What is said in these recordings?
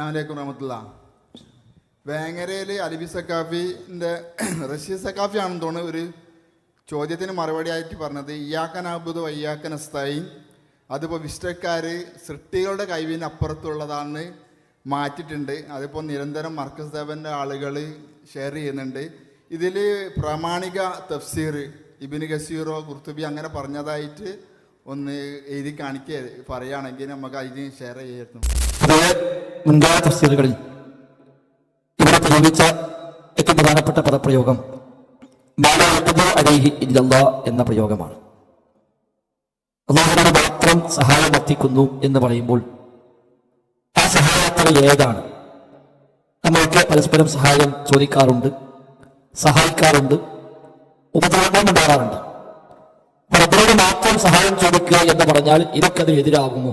അസ്സലാമു റഹ്മത്തുള്ള. വേങ്ങരയിൽ അലവി സക്കാഫിൻ്റെ റഷീദ് സക്കാഫി ആണെന്ന് തോന്നുന്നു ഒരു ചോദ്യത്തിന് മറുപടിയായിട്ട് പറഞ്ഞത് ഇയ്യാക്കൻ അബ്ദു വയ്യാക്കൻ അസ്തായി അതിപ്പോൾ വിഷ്ടക്കാർ സൃഷ്ടികളുടെ കഴിവിന് അപ്പുറത്തുള്ളതാണെന്ന് മാറ്റിയിട്ടുണ്ട്. അതിപ്പോൾ നിരന്തരം മർക്കസ് ദേവൻ്റെ ആളുകൾ ഷെയർ ചെയ്യുന്നുണ്ട്. ഇതിൽ പ്രാമാണിക തഫ്സീർ ഇബ്നു കസീറോ ഖുർത്തുബി അങ്ങനെ പറഞ്ഞതായിട്ട് ഒന്ന് എഴുതി കാണിക്കുക പറയുകയാണെങ്കിൽ നമുക്ക് അതിന് ഷെയർ ചെയ്യായിരുന്നു. മുൻകാല തഫ്സീറുകളിൽ ഇവിടെ പ്രയോഗിച്ച ഏറ്റവും പ്രധാനപ്പെട്ട പദപ്രയോഗം മാലാ യഖ്ദിറു അലൈഹി ഇല്ലല്ലാഹ് എന്ന പ്രയോഗമാണ്. അല്ലാഹുവിനോട് മാത്രം സഹായം എത്തിക്കുന്നു എന്ന് പറയുമ്പോൾ ആ സഹായത്തിന് ഏതാണ്? നമ്മൾക്ക് പരസ്പരം സഹായം ചോദിക്കാറുണ്ട്, സഹായിക്കാറുണ്ട്, ഉപദ്രവം ഉണ്ടാകാറുണ്ട്. റബ്ബിനോട് മാത്രം സഹായം ചോദിക്കുക എന്ന് പറഞ്ഞാൽ ഇതൊക്കെ അതിന് എതിരാകുമോ?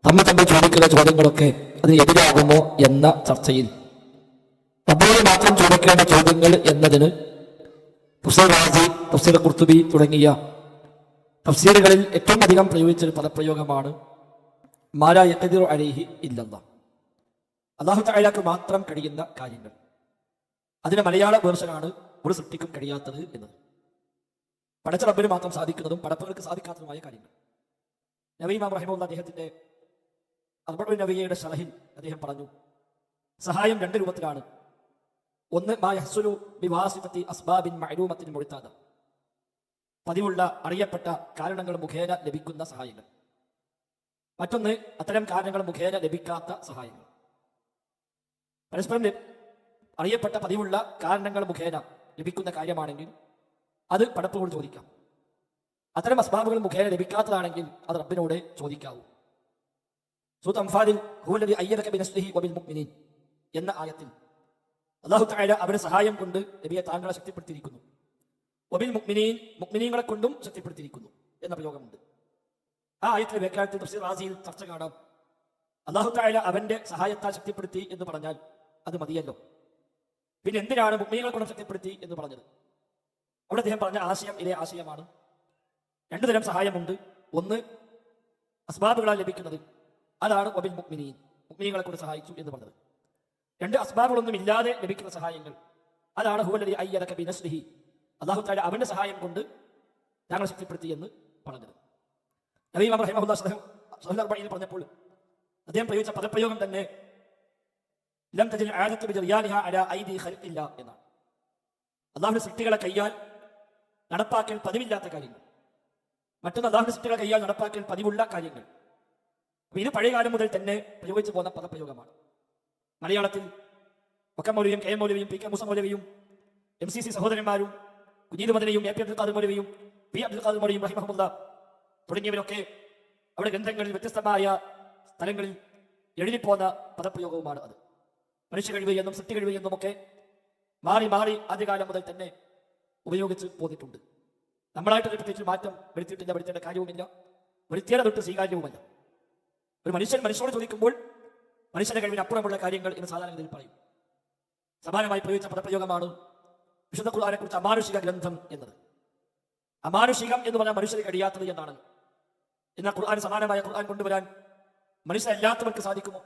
തമ്മിൽ ചോദിക്കുന്ന ചോദ്യങ്ങളൊക്കെ അതിന് എതിരാകുമോ എന്ന ചർച്ചയിൽ റബ്ബിനോട് മാത്രം ചോദിക്കേണ്ട ചോദ്യങ്ങൾ എന്നതിന് തഫ്സീർ റാസി, തഫ്സീർ ഖുർത്തുബി തുടങ്ങിയ തഫ്സീറുകളിൽ ഏറ്റവും അധികം പ്രയോഗിച്ച പദപ്രയോഗമാണ് മാലാ യഖ്ദിറു അലൈഹി ഇല്ലല്ലാഹ്. അല്ലാഹു തആലക്ക് മാത്രം കഴിയുന്ന കാര്യങ്ങൾ. അതിന് മലയാള വേർഷനാണ് ഒരു സൃഷ്ടിക്കും കഴിയാത്തത് എന്നത്. പടച്ച റബ്ബിന് മാത്രം സാധിക്കുന്നതും പടപ്പുകൾക്ക് സാധിക്കാത്തതുമായ കാര്യങ്ങൾ. നബി ഇമാം റഹിമഹുല്ലാഹ് അദ്ദേഹത്തിന്റെ അർബഉൻ നബവിയുടെ ശറഹിൽ അദ്ദേഹം പറഞ്ഞു, സഹായം രണ്ട് രൂപത്തിലാണ്. ഒന്ന് മാ യഹ്സുലു ബിവാസിതത്തി അസ്ബാബിൻ മഅലൂമത്തിൻ മുഅ്തദ, പതിവുള്ള അറിയപ്പെട്ട കാരണങ്ങൾ മുഖേന ലഭിക്കുന്ന സഹായങ്ങൾ. മറ്റൊന്ന് അത്തരം കാരണങ്ങൾ മുഖേന ലഭിക്കാത്ത സഹായങ്ങൾ. പരസ്പരം അറിയപ്പെട്ട പതിവുള്ള കാരണങ്ങൾ മുഖേന ലഭിക്കുന്ന കാര്യമാണെങ്കിൽ അത് പടപ്പുകൾ ചോദിക്കാം. അത്തരം അസ്ബാബുകൾ മുഖേന ലഭിക്കാത്തതാണെങ്കിൽ അത് റബ്ബിനോട് ചോദിക്കാവൂ. സൂറത്ത് അൻഫാലിൽ ഹുവല്ലദീ അയ്യദക ബിനസ്രിഹി വബിൽ മുഅ്മിനീൻ എന്ന ആയത്തിൽ അല്ലാഹു തആല അവരുടെ സഹായം കൊണ്ട് നബിയെ താങ്കളെ ശക്തിപ്പെടുത്തിയിരിക്കുന്നു. വബിൽ മുഅ്മിനീൻ, മുഅ്മിനീങ്ങളെ കൊണ്ടും ശക്തിപ്പെടുത്തിയിരിക്കുന്നു എന്ന പ്രയോഗമുണ്ട്. ആ ആയത്തിലെ വ്യാഖ്യാനത്തിൽ തഫ്സീർ റാസിയിൽ ചർച്ച കാണാം. അല്ലാഹു തആല അവന്റെ സഹായത്താൽ ശക്തിപ്പെടുത്തി എന്ന് പറഞ്ഞാൽ അത് മതിയല്ലോ, പിന്നെ എന്തിനാണ് മുഅ്മിനീങ്ങളെ കൊണ്ട് ശക്തിപ്പെടുത്തി എന്ന് പറഞ്ഞത്? അവിടെ അദ്ദേഹം പറഞ്ഞ ആശയം ഇതേ ആശയമാണ്. രണ്ടു തരം സഹായമുണ്ട്. ഒന്ന് അസ്ബാബുകളാൽ ലഭിക്കുന്നത്, അതാണ് വബിൽ മുഅ്മിനീൻ, മുഅ്മിനീങ്ങളെ കൊണ്ട് സഹായിച്ചു എന്ന് പറഞ്ഞത്. രണ്ട് അസ്ബാബുകളൊന്നും ഇല്ലാതെ ലഭിക്കുന്ന സഹായങ്ങൾ, അതാണ് ഹുവല്ലദീ അയ്യദക ബിനസ്രിഹി, അല്ലാഹു തആല അവന്റെ സഹായം കൊണ്ട് താങ്കളെ ശക്തിപ്പെടുത്തി എന്ന് പറഞ്ഞത്. നബി ഇമാം റഹിമഹുല്ലാഹ് സ്വഹീഹുൽ അർബഈനിൽ പറഞ്ഞപ്പോൾ അദ്ദേഹം പ്രയോഗിച്ച പദപ്രയോഗം തന്നെ ലം തജിൽ ആദത്തു ബിജറിയാനിഹാ അലാ ഐദി ഖൽഖില്ലാ എന്നാണ്. അല്ലാഹുവിന്റെ സൃഷ്ടികളെ കയ്യാൽ നടപ്പാക്കൽ പതിവില്ലാത്ത കാര്യങ്ങൾ, മറ്റൊന്ന് അല്ലാഹുവിന്റെ സൃഷ്ടികളെ കയ്യാൽ നടപ്പാക്കൽ പതിവുള്ള കാര്യങ്ങൾ. ഇത് പഴയകാലം മുതൽ തന്നെ പ്രയോഗിച്ചു പോകുന്ന പദപ്രയോഗമാണ്. മലയാളത്തിൽ വക്കം മൗലവിയും കെ എം മൗലവിയും പി കെ മൂസ മൗലവിയും MCC സഹോദരന്മാരും കുഞ്ഞീദ് മദനിയും AP അബ്ദുൽ ഖാദിർ മൗലവിയും പി അബ്ദുൽ ഖാദിർ മൗലവിയും റഹിമഹുല്ലാഹ് തുടങ്ങിയവരൊക്കെ അവിടെ ഗ്രന്ഥങ്ങളിൽ വ്യത്യസ്തമായ സ്ഥലങ്ങളിൽ എഴുതിപ്പോന്ന പദപ്രയോഗവുമാണ് അത്. മനുഷ്യ കഴിവ് എന്നും സൃഷ്ടി കഴിവ് എന്നും ഒക്കെ മാറി മാറി ആദ്യകാലം മുതൽ തന്നെ ഉപയോഗിച്ച് പോന്നിട്ടുണ്ട്. നമ്മളായിട്ടൊരു പ്രത്യേകിച്ച് മാറ്റം വരുത്തിയിട്ടില്ല, വരുത്തേണ്ട കാര്യവുമില്ല, വരുത്തിയാൽ തൊട്ട് സ്വീകാര്യവുമല്ല. ഒരു മനുഷ്യൻ മനുഷ്യനോട് ചോദിക്കുമ്പോൾ മനുഷ്യന്റെ കഴിവിന് അപ്പുറമുള്ള കാര്യങ്ങൾ എന്ന് സാധാരണഗതിയിൽ പറയും. സമാനമായി പ്രയോഗിച്ച പദപ്രയോഗമാണ് വിശുദ്ധ ഖുർആനെ കുറിച്ച് അമാനുഷിക ഗ്രന്ഥം എന്നത്. അമാനുഷികം എന്ന് പറഞ്ഞാൽ മനുഷ്യന് കഴിയാത്തത് എന്നാണ്. എന്നാൽ ഖുർആൻ സമാനമായ ഖുർആൻ കൊണ്ടുവരാൻ മനുഷ്യരല്ലാത്തവർക്ക് സാധിക്കുമോ?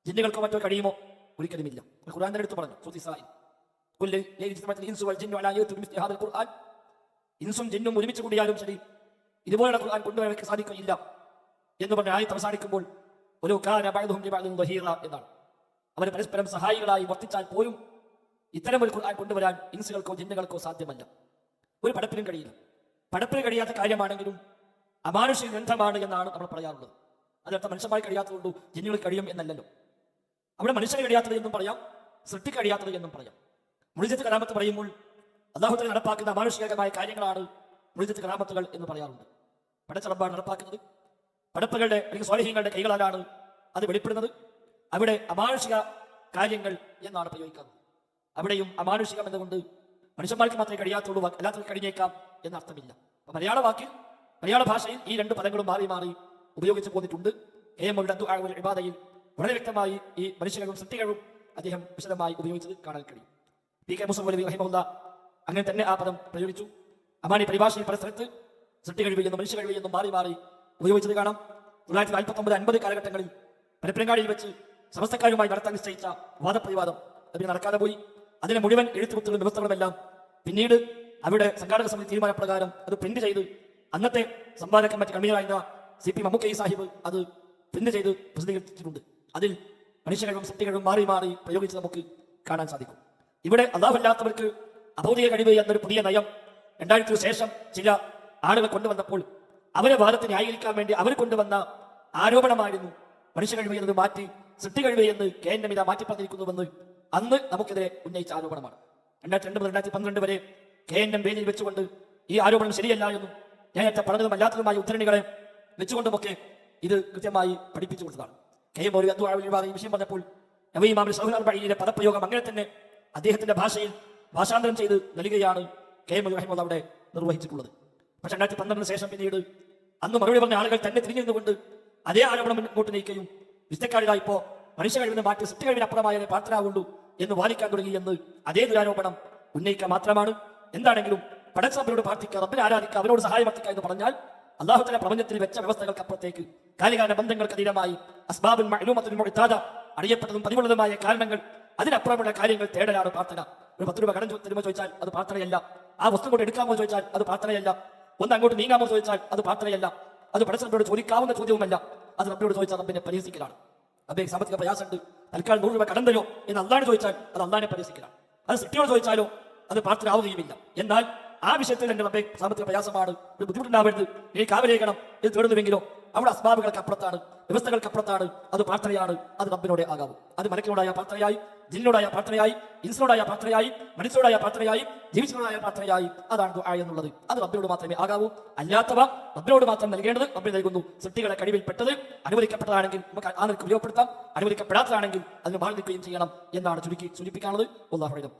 ജിന്നുകൾക്കോ മറ്റോ കഴിയുമോ? ഒരിക്കലുമില്ല. ഖുർആൻ തന്നെ എടുത്തു പറഞ്ഞു, സൂറത്ത് ഇസ്രാഈൽ, ഇൻസും ജിന്നും ഒരുമിച്ച് കൂടിയാലും ശരി ഇതുപോലുള്ള ഖുർആൻ കൊണ്ടുവരാൻ സാധിക്കില്ല എന്ന് പറഞ്ഞ ആയത്ത് അവസാനിക്കുമ്പോൾ ഒരു എന്നാണ്. അവർ പരസ്പരം സഹായികളായി വർത്തിച്ചാൽ പോലും ഇത്തരം ഒരു ഖുർആൻ കൊണ്ടുവരാൻ ഇൻസുകൾക്കോ ജിന്നുകൾക്കോ സാധ്യമല്ല. ഒരു പടപ്പിനും കഴിയില്ല. പടപ്പിന് കഴിയാത്ത കാര്യമാണെങ്കിലും അമാനുഷിക ഗ്രന്ഥമാണ് എന്നാണ് നമ്മൾ പറയാറുള്ളത്. അതിനർത്ഥം മനുഷ്യന്മാർ കഴിയാത്തതുകൊണ്ടു ജിന്നുകൾ കഴിയും എന്നല്ലല്ലോ. അവിടെ മനുഷ്യന് കഴിയാത്തത് എന്നും പറയാം, സൃഷ്ടി കഴിയാത്തത് എന്നും പറയാം. മുഅ്ജിസത്ത് കറാമത്ത് പറയുമ്പോൾ അല്ലാഹു തആല നടപ്പാക്കുന്ന അമാനുഷികമായ കാര്യങ്ങളാണ് മുഅ്ജിസത്ത് കറാമത്തുകൾ എന്ന് പറയാറുണ്ട്. പടച്ച റബ്ബാണ് നടപ്പാക്കുന്നത്. പടപ്പുകളുടെ അല്ലെങ്കിൽ സ്വാലിഹീങ്ങളുടെ കൈകളാലാണ് അത് വെളിപ്പെടുന്നത്. അവിടെ അമാനുഷിക കാര്യങ്ങൾ എന്നാണ് പ്രയോഗിക്കുന്നത്. അവിടെയും അമാനുഷികം എന്നുകൊണ്ട് മനുഷ്യന്മാർക്ക് മാത്രമേ കഴിയാത്തുള്ളൂ, അല്ലാത്തവർക്ക് കഴിഞ്ഞേക്കാം എന്ന അർത്ഥമില്ല. അപ്പൊ മലയാള ഭാഷയിൽ ഈ രണ്ട് പദങ്ങളും മാറി മാറി ഉപയോഗിച്ച് പോന്നിട്ടുണ്ട്. ഇബാദയിൽ വളരെ വ്യക്തമായി ഈ മനുഷ്യകളും സൃഷ്ടികളും അദ്ദേഹം വിശദമായി ഉപയോഗിച്ചത് കാണാൻ കഴിയും. പി കെ മൂസ മൗലവി റഹിമഹുല്ലാഹ് അങ്ങനെ തന്നെ ആ പദം പ്രയോഗിച്ചു. അമാനി പരിഭാഷയിൽ പല സ്ഥലത്ത് സൃഷ്ടി കഴിവ് എന്നും മനുഷ്യ കഴിവ് എന്നും മാറി മാറി ഉപയോഗിച്ചത് കാണാം. 1949-50 കാലഘട്ടങ്ങളിൽ പരപ്പനങ്ങാടിയിൽ വെച്ച് സമസ്തക്കാരുമായി നടത്താൻ നിശ്ചയിച്ച വാദപ്രതിവാദം അതിന് നടക്കാതെ പോയി. അതിനെ മുഴുവൻ എഴുത്തുകുത്തുകളും വ്യവസ്ഥകളുമെല്ലാം പിന്നീട് അവരുടെ സംഘാടക സമിതി തീരുമാനപ്രകാരം അത് പ്രിന്റ് ചെയ്ത് അന്നത്തെ സംവാദ കമ്മിറ്റി കൺവീനറായിരുന്ന CP മമ്മൂക്കൈ സാഹിബ് അത് പ്രിന്റ് ചെയ്ത് പ്രസിദ്ധീകരിച്ചിട്ടുണ്ട്. അതിൽ മനുഷ്യകളും സൃഷ്ടികളും മാറി മാറി പ്രയോഗിച്ച് നമുക്ക് കാണാൻ സാധിക്കും. ഇവിടെ അല്ലാഹുവല്ലാത്തവർക്ക് അഭൗതിക കഴിവ് എന്നൊരു പുതിയ നയം 2000 ശേഷം ചില ആളുകൾ കൊണ്ടുവന്നപ്പോൾ അവരെ വാദത്തെ ന്യായീകരിക്കാൻ വേണ്ടി അവർ കൊണ്ടുവന്ന ആരോപണമായിരുന്നു മനുഷ്യ കഴിവ് എന്നത് മാറ്റി സൃഷ്ടി കഴിവ് എന്ന് KNM മാറ്റി പറഞ്ഞിരിക്കുന്നുവെന്ന് അന്ന് നമുക്കെതിരെ ഉന്നയിച്ച ആരോപണമാണ്. 2002 മുതൽ 2012 വരെ KNM വേദിയിൽ വെച്ചുകൊണ്ട് ഈ ആരോപണം ശരിയല്ല എന്നും നേരത്തെ പറഞ്ഞതും അല്ലാത്തതുമായ ഉദ്ധരണികളെ വെച്ചുകൊണ്ടുമൊക്കെ ഇത് കൃത്യമായി പഠിപ്പിച്ചു കൊടുത്തതാണ്. KM മൗലവി ഈ വിഷയം പറഞ്ഞപ്പോൾ നബി ഇമാം ഷൗഹുൽ പദപ്രയോഗം അങ്ങനെ തന്നെ അദ്ദേഹത്തിന്റെ ഭാഷയിൽ ഭാഷാന്തരം ചെയ്ത് നൽകുകയാണ് KM മൗലവി റഹിമഹുല്ലാഹ് അവിടെ നിർവഹിച്ചിട്ടുള്ളത്. പക്ഷെ 2012 ശേഷം പിന്നീട് അന്ന് മറുപടി പറഞ്ഞ ആളുകൾ തന്നെ തിരിഞ്ഞുകൊണ്ട് അതേ ആരോപണം മുന്നോട്ട് നീക്കുകയും വിസ്തക്കാരിലായി ഇപ്പോ മനുഷ്യ കഴിവിനെ മാറ്റി സൃഷ്ടി കഴിവിനപ്പുറമായ പ്രാർത്ഥനാവുള്ളൂ എന്ന് വാദിക്കാൻ തുടങ്ങി എന്ന് അതേ ദുരാരോപണം ഉന്നയിക്കുക മാത്രമാണ്. എന്താണെങ്കിലും പടച്ചവരോട് പ്രാർത്ഥിക്കുക, റബ്ബിനെ ആരാധിക്കുക, അവരോട് സഹായം അർത്ഥിക്കുക എന്ന് പറഞ്ഞാൽ അല്ലാഹുവിന്റെ പ്രപഞ്ചത്തിൽ വെച്ച വ്യവസ്ഥകൾക്ക് അപ്പുറത്തേക്ക് കാലികാല ബന്ധങ്ങൾക്ക് അതീതമായി അസ്ബാബുൽ മഅലൂമത്തുൽ മുഅ്തദ അറിയപ്പെട്ടതും പതിവുള്ളതുമായ കാരണങ്ങൾ അതിനപ്പുറമുള്ള കാര്യങ്ങൾ തേടലാണ് പ്രാർത്ഥന. ഒരു 10 രൂപ കടം തരുമോ ചോദിച്ചാൽ അത് പ്രാർത്ഥനയല്ല. ആ വസ്തു കൊണ്ട് എടുക്കാമോ ചോദിച്ചാൽ അത് പ്രാർത്ഥനയല്ല. ഒന്ന് അങ്ങോട്ട് നീങ്ങാമോ ചോദിച്ചാൽ അത് പ്രാർത്ഥനയല്ല. അത് പടച്ചവരോട് ചോദിക്കാവുന്ന ചോദ്യവുമല്ല. അത് റബ്ബിനോട് ചോദിച്ചാൽ റബ്ബിനെ പരിഹസിക്കലാണ്. റബ്ബേ സാമ്പത്തിക പ്രയാസമുണ്ട്, തൽക്കാലം 100 രൂപ കടം തരുമോ എന്ന് അള്ളാഹിനെ ചോദിച്ചാൽ അത് അള്ളാഹിനെ പരിഹസിക്കലാണ്. അത് സൃഷ്ടിയോട് ചോദിച്ചാലോ അത് പ്രാർത്ഥന ആവുകയുമില്ല. എന്നാൽ ആ വിഷയത്തിൽ എന്റെ റബ്ബേ സാമ്പത്തിക പ്രയാസമാണ്, ഒരു ബുദ്ധിമുട്ടുണ്ടാവരുത്, എനിക്ക് കാവലേഖണം ഇത് തേടുന്നുവെങ്കിലോ അവിടെ അസ്ബാബുകൾക്ക് അപ്പുറത്താണ്, വ്യവസ്ഥകൾക്ക് അപ്പുറത്താണ്, അത് പ്രാർത്ഥനയാണ്. അത് റബ്ബിനോടെ ആകാവൂ. അത് മലക്കിനോടായ പ്രാർത്ഥനയായി, ജിന്നിനോടായ പ്രാർത്ഥനയായി, ഇൻസിനോടായ പ്രാർത്ഥനയായി, മനുഷ്യരോടായ പ്രാർത്ഥനയായി, ജീവിച്ചവരോടായ പ്രാർത്ഥനയായി, അതാണ് ദുആ എന്നുള്ളത്. അത് റബ്ബിനോട് മാത്രമേ ആകാവൂ. അല്ലാത്തവ റബ്ബിനോട് മാത്രം നൽകേണ്ടത് റബ്ബിന് നൽകുന്നു. സൃഷ്ടികളെ കഴിവിൽപ്പെട്ടത് അനുവദിക്കപ്പെട്ടതാണെങ്കിൽ നമുക്ക് ആ നിലയ്ക്ക് ഉപയോഗപ്പെടുത്താം, അനുവദിക്കപ്പെടാത്തതാണെങ്കിൽ അതിന് മാറി നിൽക്കുകയും ചെയ്യണം എന്നാണ് ചുരുക്കി സൂചിപ്പിക്കാനുള്ളത്. അല്ലാഹു അക്ബർ.